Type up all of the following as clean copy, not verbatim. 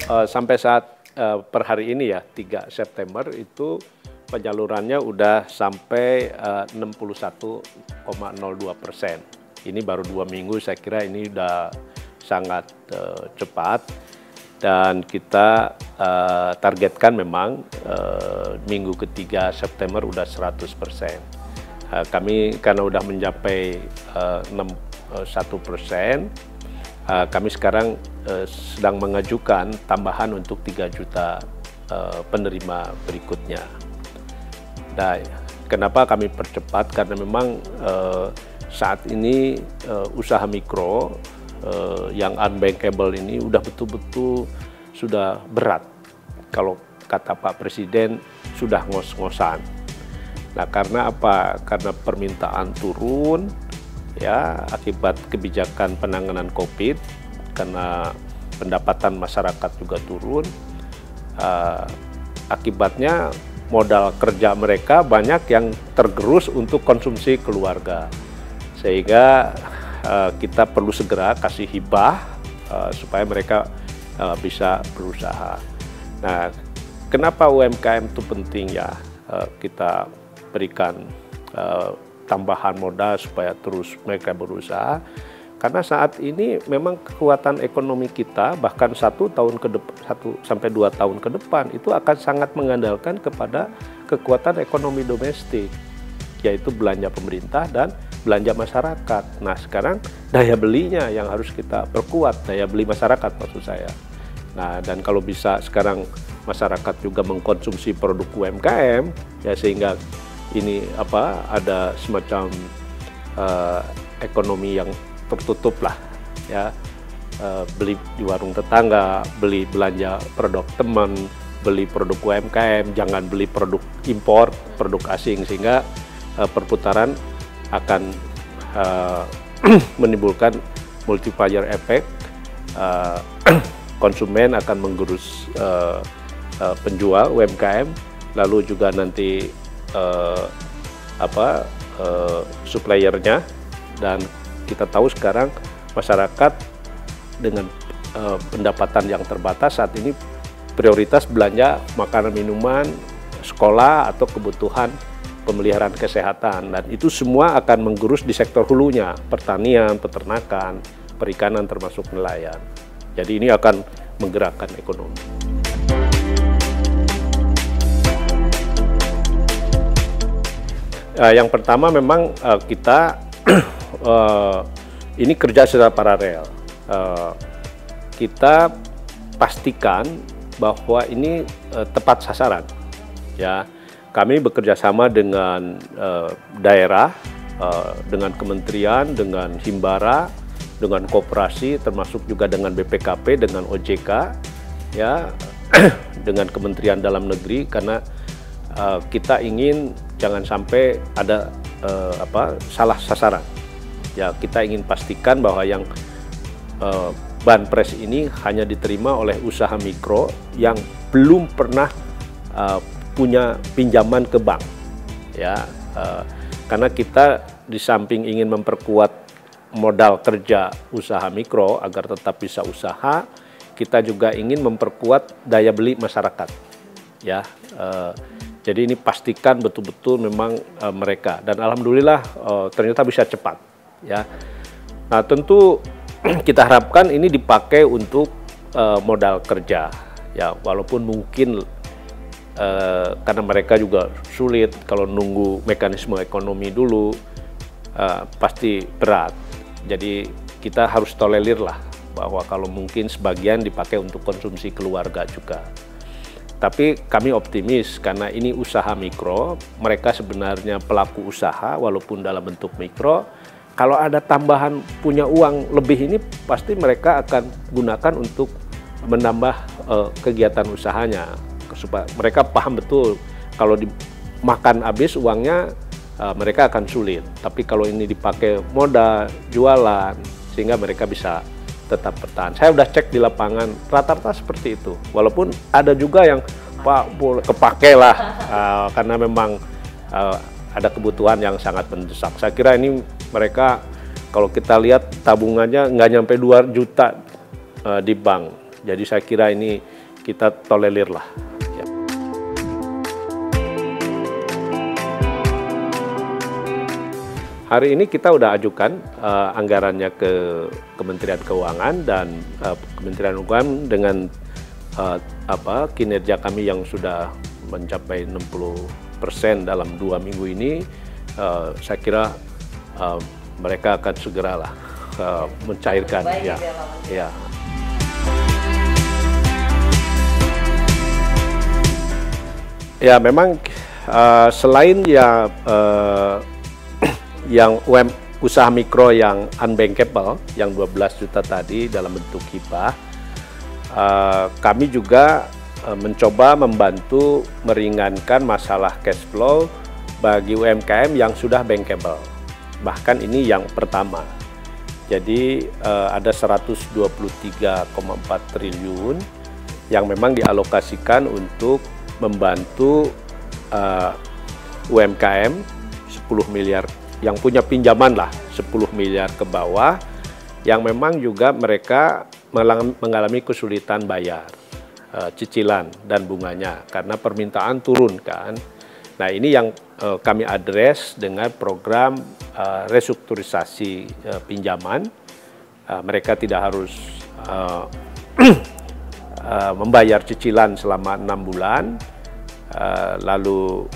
sampai saat per hari ini ya 3 September itu penyalurannya udah sampai 61,02%. Ini baru 2 minggu, saya kira ini udah sangat cepat dan kita targetkan memang minggu ketiga September udah 100%. Kami karena udah mencapai 61%, kami sekarang sedang mengajukan tambahan untuk 3 juta penerima berikutnya. Nah, kenapa kami percepat? Karena memang saat ini usaha mikro yang unbankable ini udah betul-betul sudah berat. Kalau kata Pak Presiden sudah ngos-ngosan. Nah, karena apa? Karena permintaan turun ya akibat kebijakan penanganan COVID, karena pendapatan masyarakat juga turun. Akibatnya modal kerja mereka banyak yang tergerus untuk konsumsi keluarga, sehingga kita perlu segera kasih hibah supaya mereka bisa berusaha. Nah, kenapa UMKM itu penting ya? Kita berikan tambahan modal supaya terus mereka berusaha, karena saat ini memang kekuatan ekonomi kita bahkan 1 sampai 2 tahun ke depan itu akan sangat mengandalkan kepada kekuatan ekonomi domestik, yaitu belanja pemerintah dan belanja masyarakat. Nah, sekarang daya belinya yang harus kita perkuat, daya beli masyarakat maksud saya. Nah, dan kalau bisa sekarang masyarakat juga mengkonsumsi produk UMKM ya, sehingga ini ada semacam ekonomi yang tertutup lah ya, beli di warung tetangga, beli belanja produk teman, beli produk UMKM, jangan beli produk impor, produk asing, sehingga perputaran akan menimbulkan multiplier effect, konsumen akan menggerus penjual UMKM, lalu juga nanti suppliernya, dan kita tahu sekarang masyarakat dengan pendapatan yang terbatas saat ini prioritas belanja makanan minuman, sekolah atau kebutuhan pemeliharaan kesehatan, dan itu semua akan menggerus di sektor hulunya, pertanian, peternakan, perikanan termasuk nelayan. Jadi ini akan menggerakkan ekonomi. Yang pertama memang kita ini kerja secara paralel. Kita pastikan bahwa ini tepat sasaran. Ya, kami bekerja sama dengan daerah, dengan kementerian, dengan Himbara, dengan koperasi, termasuk juga dengan BPKP, dengan OJK, ya, dengan Kementerian Dalam Negeri, karena kita ingin jangan sampai ada salah sasaran. Ya, kita ingin pastikan bahwa yang banpres ini hanya diterima oleh usaha mikro yang belum pernah punya pinjaman ke bank. Ya, karena kita di samping ingin memperkuat modal kerja usaha mikro agar tetap bisa usaha, kita juga ingin memperkuat daya beli masyarakat. Ya. Jadi ini pastikan betul-betul memang mereka, dan alhamdulillah ternyata bisa cepat ya. Nah, tentu kita harapkan ini dipakai untuk modal kerja ya, walaupun mungkin karena mereka juga sulit kalau nunggu mekanisme ekonomi dulu, pasti berat. Jadi kita harus tolerir lah bahwa kalau mungkin sebagian dipakai untuk konsumsi keluarga juga. Tapi kami optimis karena ini usaha mikro, mereka sebenarnya pelaku usaha walaupun dalam bentuk mikro. Kalau ada tambahan punya uang lebih ini pasti mereka akan gunakan untuk menambah kegiatan usahanya. Supaya mereka paham betul kalau dimakan habis uangnya mereka akan sulit. Tapi kalau ini dipakai modal, jualan, sehingga mereka bisa tetap bertahan. Saya udah cek di lapangan, rata-rata seperti itu. Walaupun ada juga yang Pak boleh kepake lah, karena memang ada kebutuhan yang sangat mendesak. Saya kira ini mereka kalau kita lihat tabungannya nggak nyampe 2 juta di bank. Jadi saya kira ini kita tolerir lah. Ya. Hari ini kita udah ajukan anggarannya ke Kementerian Keuangan dan Kementerian Keuangan dengan kinerja kami yang sudah mencapai 60% dalam 2 minggu ini, saya kira mereka akan segeralah mencairkan. Ya. Ya, memang selain yang usaha mikro yang unbankable, yang 12 juta tadi dalam bentuk hibah, kami juga mencoba membantu meringankan masalah cash flow bagi UMKM yang sudah bankable. Bahkan ini yang pertama. Jadi ada 123,4 triliun yang memang dialokasikan untuk membantu UMKM 10 miliar yang punya pinjaman lah 10 miliar ke bawah, yang memang juga mereka mengalami kesulitan bayar cicilan dan bunganya karena permintaan turun kan. Nah, ini yang kami address dengan program restrukturisasi pinjaman. Mereka tidak harus membayar cicilan selama 6 bulan, lalu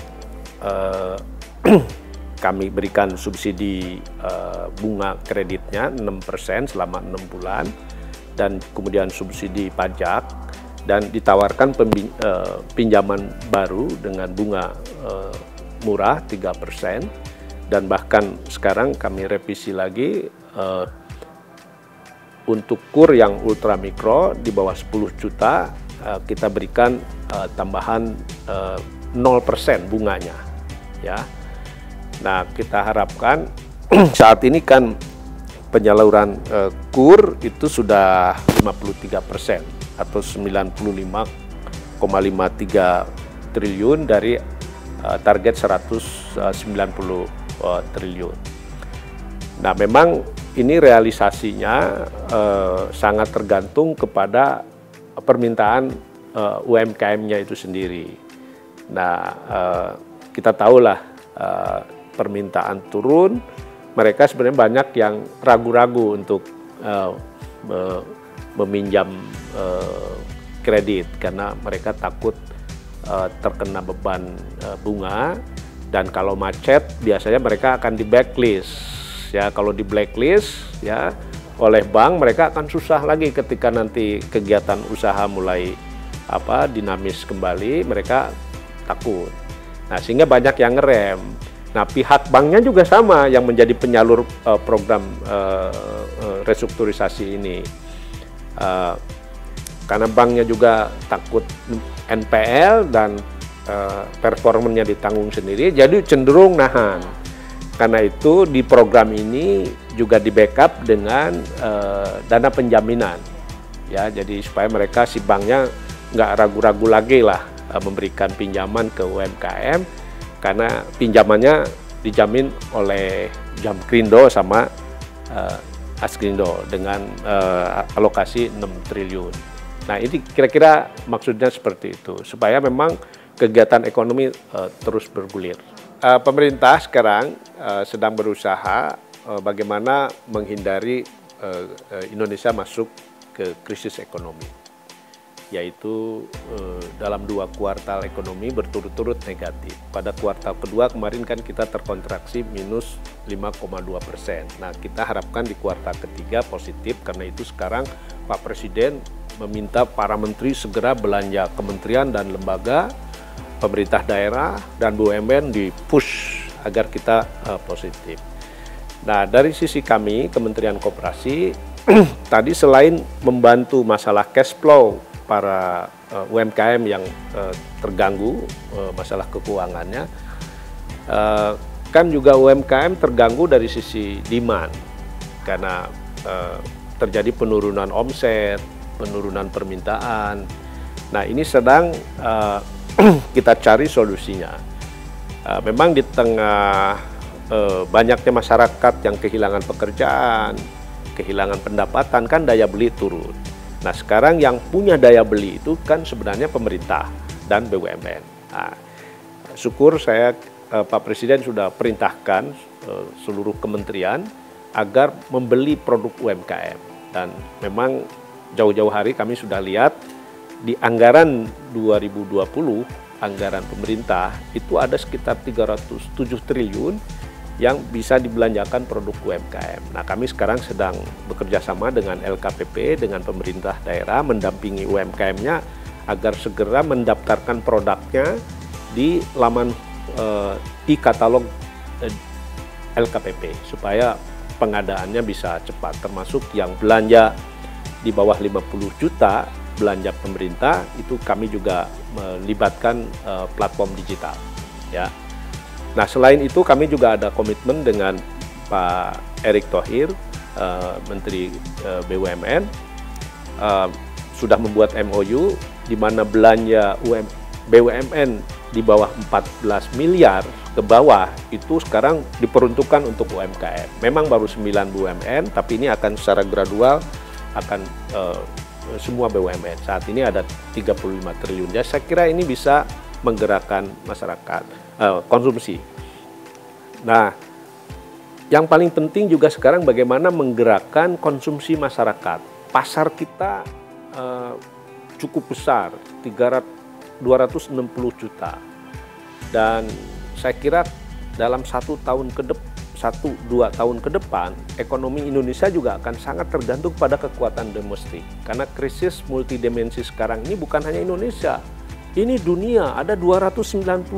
kami berikan subsidi bunga kreditnya 6% selama 6 bulan, dan kemudian subsidi pajak, dan ditawarkan pinjaman baru dengan bunga murah 3%, dan bahkan sekarang kami revisi lagi untuk kur yang ultra mikro di bawah 10 juta kita berikan tambahan 0% bunganya, ya. Nah, kita harapkan saat ini kan penyaluran KUR itu sudah 53% atau 95,53 triliun dari target 190 triliun. Nah, memang ini realisasinya sangat tergantung kepada permintaan UMKM-nya itu sendiri. Nah, kita tahulah permintaan turun, mereka sebenarnya banyak yang ragu-ragu untuk meminjam kredit karena mereka takut terkena beban bunga, dan kalau macet biasanya mereka akan di blacklist. Ya, kalau di blacklist ya oleh bank, mereka akan susah lagi ketika nanti kegiatan usaha mulai dinamis kembali, mereka takut. Nah, sehingga banyak yang ngerem. Nah, pihak banknya juga sama yang menjadi penyalur program restrukturisasi ini. Karena banknya juga takut NPL dan performanya ditanggung sendiri, jadi cenderung nahan. Karena itu di program ini juga di backup dengan dana penjaminan. Ya, jadi supaya mereka si banknya nggak ragu-ragu lagi lah memberikan pinjaman ke UMKM, karena pinjamannya dijamin oleh Jamkrindo sama Askrindo dengan alokasi 6 triliun. Nah, ini kira-kira maksudnya seperti itu, supaya memang kegiatan ekonomi terus bergulir. Pemerintah sekarang sedang berusaha bagaimana menghindari Indonesia masuk ke krisis ekonomi, yaitu dalam 2 kuartal ekonomi berturut-turut negatif. Pada kuartal kedua kemarin kan kita terkontraksi minus 5,2%. Nah, kita harapkan di kuartal ketiga positif, karena itu sekarang Pak Presiden meminta para menteri segera belanja kementerian dan lembaga, pemerintah daerah, dan BUMN di-push agar kita positif. Nah, dari sisi kami, Kementerian Koperasi, tadi selain membantu masalah cash flow para UMKM yang terganggu masalah keuangannya, kan juga UMKM terganggu dari sisi demand, karena terjadi penurunan omset, penurunan permintaan. Nah, ini sedang kita cari solusinya. Memang di tengah banyaknya masyarakat yang kehilangan pekerjaan, kehilangan pendapatan, kan daya beli turun. Nah, sekarang yang punya daya beli itu kan sebenarnya pemerintah dan BUMN. Nah, syukur saya Pak Presiden sudah perintahkan seluruh kementerian agar membeli produk UMKM. Dan memang jauh-jauh hari kami sudah lihat di anggaran 2020, anggaran pemerintah itu ada sekitar 307 triliun yang bisa dibelanjakan produk UMKM. Nah, kami sekarang sedang bekerja sama dengan LKPP, dengan pemerintah daerah, mendampingi UMKM-nya agar segera mendaftarkan produknya di laman e-katalog LKPP, supaya pengadaannya bisa cepat, termasuk yang belanja di bawah 50 juta, belanja pemerintah, itu kami juga melibatkan platform digital. Ya. Nah, selain itu kami juga ada komitmen dengan Pak Erick Thohir, Menteri BUMN, sudah membuat MOU di mana belanja BUMN di bawah 14 miliar ke bawah itu sekarang diperuntukkan untuk UMKM. Memang baru 9 BUMN, tapi ini akan secara gradual akan semua BUMN. Saat ini ada 35 triliun. Ya, saya kira ini bisa menggerakkan masyarakat konsumsi. Nah, yang paling penting juga sekarang bagaimana menggerakkan konsumsi masyarakat. Pasar kita cukup besar, 260 juta. Dan saya kira dalam 1-2 tahun ke depan, ekonomi Indonesia juga akan sangat tergantung pada kekuatan domestik. Karena krisis multidimensi sekarang ini bukan hanya Indonesia, ini dunia, ada 295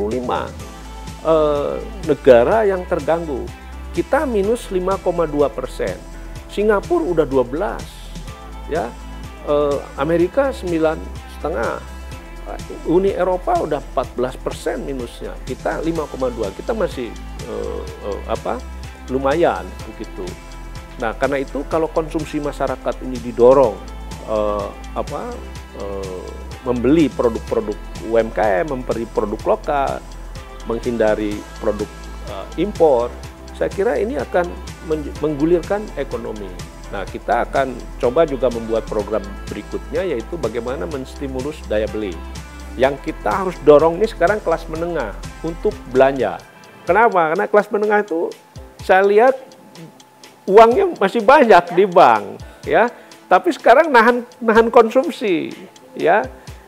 negara yang terganggu. Kita minus 5,2%, Singapura udah 12, ya, Amerika 9,5, Uni Eropa udah 14% minusnya, kita 5,2, kita masih lumayan begitu. Nah, karena itu kalau konsumsi masyarakat ini didorong membeli produk-produk UMKM, membeli produk lokal, menghindari produk impor, saya kira ini akan menggulirkan ekonomi. Nah, kita akan coba juga membuat program berikutnya, yaitu bagaimana menstimulus daya beli. Yang kita harus dorong ini sekarang kelas menengah untuk belanja. Kenapa? Karena kelas menengah itu saya lihat uangnya masih banyak di bank, ya, tapi sekarang nahan konsumsi, ya.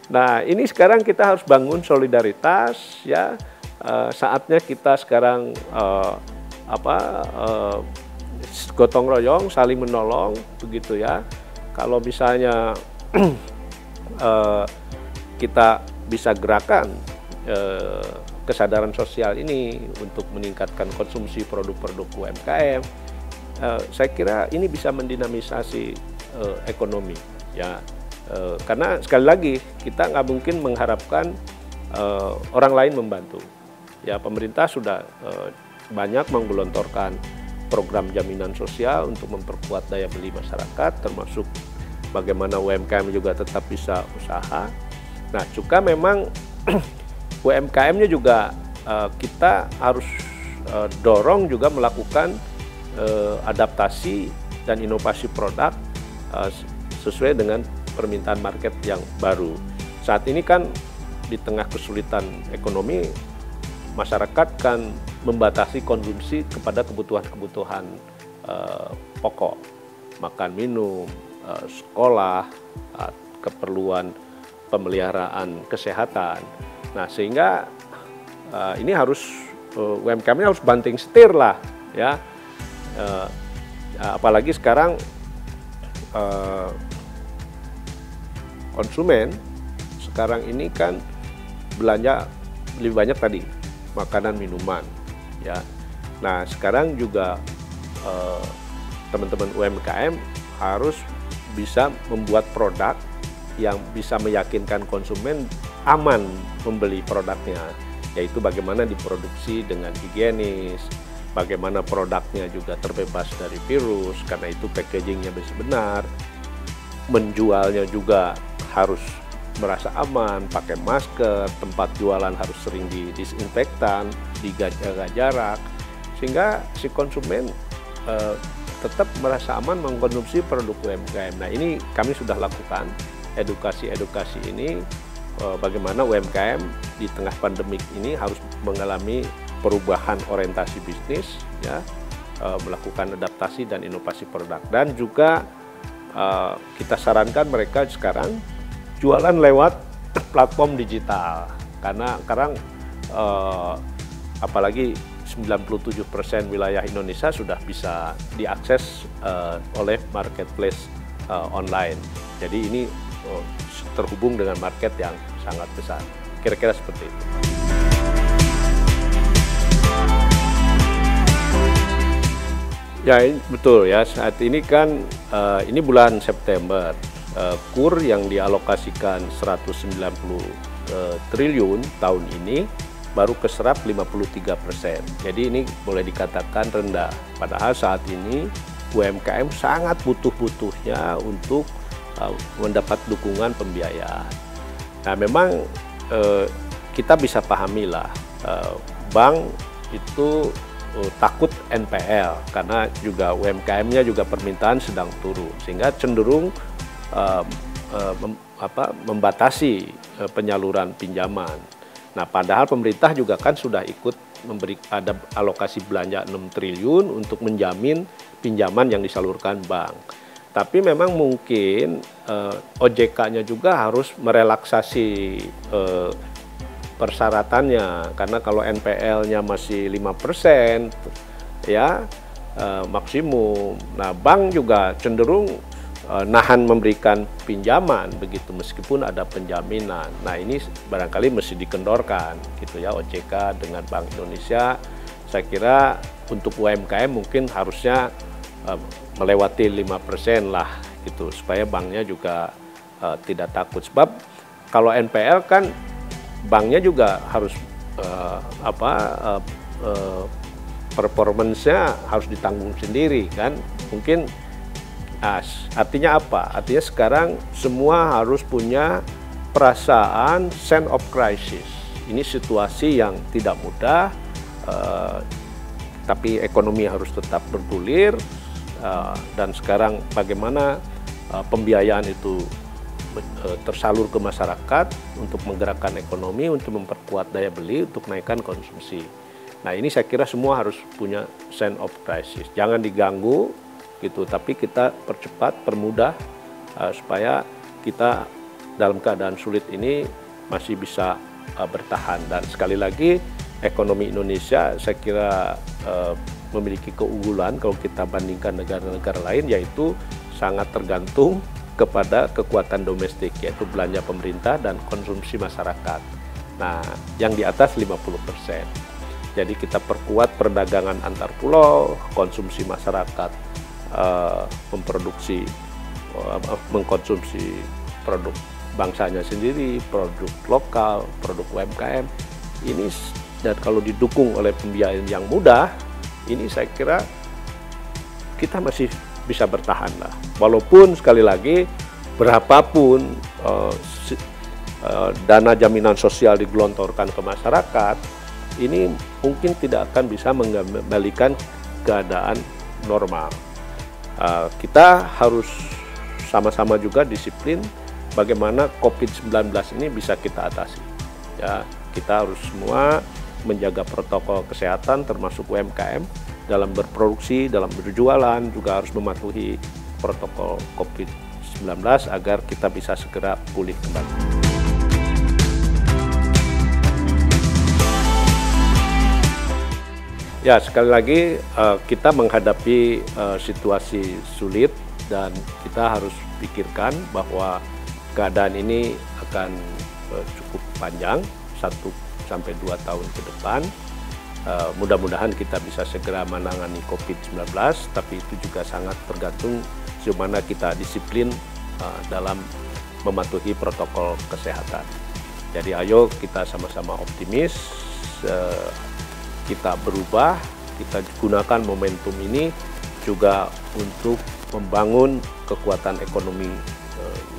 Nah, ini sekarang kita harus bangun solidaritas, ya. Saatnya kita sekarang gotong royong, saling menolong, begitu ya. Kalau misalnya kita bisa gerakan kesadaran sosial ini untuk meningkatkan konsumsi produk-produk UMKM, saya kira ini bisa mendinamisasi ekonomi, ya. Karena sekali lagi kita nggak mungkin mengharapkan orang lain membantu. Ya, pemerintah sudah banyak menggelontorkan program jaminan sosial untuk memperkuat daya beli masyarakat, termasuk bagaimana UMKM juga tetap bisa usaha. Nah, juga memang UMKM-nya juga kita harus dorong juga melakukan adaptasi dan inovasi produk sesuai dengan permintaan market yang baru. Saat ini kan di tengah kesulitan ekonomi, masyarakat kan membatasi konsumsi kepada kebutuhan-kebutuhan pokok, makan minum, sekolah, keperluan pemeliharaan kesehatan. Nah, sehingga ini harus UMKM-nya harus banting setir lah, ya. Apalagi sekarang konsumen sekarang ini kan belanja lebih banyak tadi makanan minuman, ya. Nah, sekarang juga teman-teman UMKM harus bisa membuat produk yang bisa meyakinkan konsumen aman membeli produknya, yaitu bagaimana diproduksi dengan higienis, bagaimana produknya juga terbebas dari virus, karena itu packagingnya benar, menjualnya juga harus merasa aman, pakai masker, tempat jualan harus sering didisinfektan, dijaga jarak, sehingga si konsumen tetap merasa aman mengkonsumsi produk UMKM. Nah, ini kami sudah lakukan edukasi ini bagaimana UMKM di tengah pandemik ini harus mengalami perubahan orientasi bisnis, ya, melakukan adaptasi dan inovasi produk, dan juga kita sarankan mereka sekarang jualan lewat platform digital, karena sekarang apalagi 97% wilayah Indonesia sudah bisa diakses oleh marketplace online. Jadi ini terhubung dengan market yang sangat besar. Kira-kira seperti itu. Ya, betul ya. Saat ini kan ini bulan September, KUR yang dialokasikan 190 triliun tahun ini baru keserap 53%. Jadi ini boleh dikatakan rendah. Padahal saat ini UMKM sangat butuh-butuhnya untuk mendapat dukungan pembiayaan. Nah, memang kita bisa pahamilah bank itu takut NPL karena juga UMKM-nya juga permintaan sedang turun, sehingga cenderung membatasi penyaluran pinjaman. Nah, padahal pemerintah juga kan sudah ikut ada alokasi belanja 6 triliun untuk menjamin pinjaman yang disalurkan bank. Tapi memang mungkin OJK-nya juga harus merelaksasi persyaratannya, karena kalau NPL-nya masih 5% ya maksimum. Nah, bank juga cenderung nahan memberikan pinjaman begitu meskipun ada penjaminan. Nah, ini barangkali mesti dikendorkan gitu ya OJK dengan Bank Indonesia. Saya kira untuk UMKM mungkin harusnya melewati 5% lah gitu, supaya banknya juga tidak takut. Sebab kalau NPL kan banknya juga harus performance-nya harus ditanggung sendiri kan. Mungkin artinya apa? Artinya sekarang semua harus punya perasaan sense of crisis. Ini situasi yang tidak mudah, tapi ekonomi harus tetap bergulir, dan sekarang bagaimana pembiayaan itu tersalur ke masyarakat untuk menggerakkan ekonomi, untuk memperkuat daya beli, untuk naikkan konsumsi. Nah, ini saya kira semua harus punya sense of crisis. Jangan diganggu gitu, tapi kita percepat, permudah supaya kita dalam keadaan sulit ini masih bisa bertahan. Dan sekali lagi, ekonomi Indonesia saya kira memiliki keunggulan kalau kita bandingkan negara-negara lain, yaitu sangat tergantung kepada kekuatan domestik, yaitu belanja pemerintah dan konsumsi masyarakat. Nah, yang di atas 50%. Jadi kita perkuat perdagangan antar pulau, konsumsi masyarakat mengkonsumsi produk bangsanya sendiri, produk lokal, produk UMKM. Ini dan kalau didukung oleh pembiayaan yang mudah, ini saya kira kita masih bisa bertahan lah. Walaupun sekali lagi berapapun dana jaminan sosial digelontorkan ke masyarakat, ini mungkin tidak akan bisa mengembalikan keadaan normal. Kita harus sama-sama juga disiplin bagaimana COVID-19 ini bisa kita atasi. Ya, kita harus semua menjaga protokol kesehatan termasuk UMKM dalam berproduksi, dalam berjualan juga harus mematuhi protokol COVID-19 agar kita bisa segera pulih kembali. Ya, sekali lagi kita menghadapi situasi sulit dan kita harus pikirkan bahwa keadaan ini akan cukup panjang, 1-2 tahun ke depan. Mudah-mudahan kita bisa segera menangani COVID-19, tapi itu juga sangat tergantung bagaimana kita disiplin dalam mematuhi protokol kesehatan. Jadi ayo kita sama-sama optimis, kita berubah, kita gunakan momentum ini juga untuk membangun kekuatan ekonomi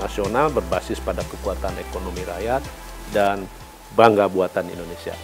nasional berbasis pada kekuatan ekonomi rakyat dan bangga buatan Indonesia.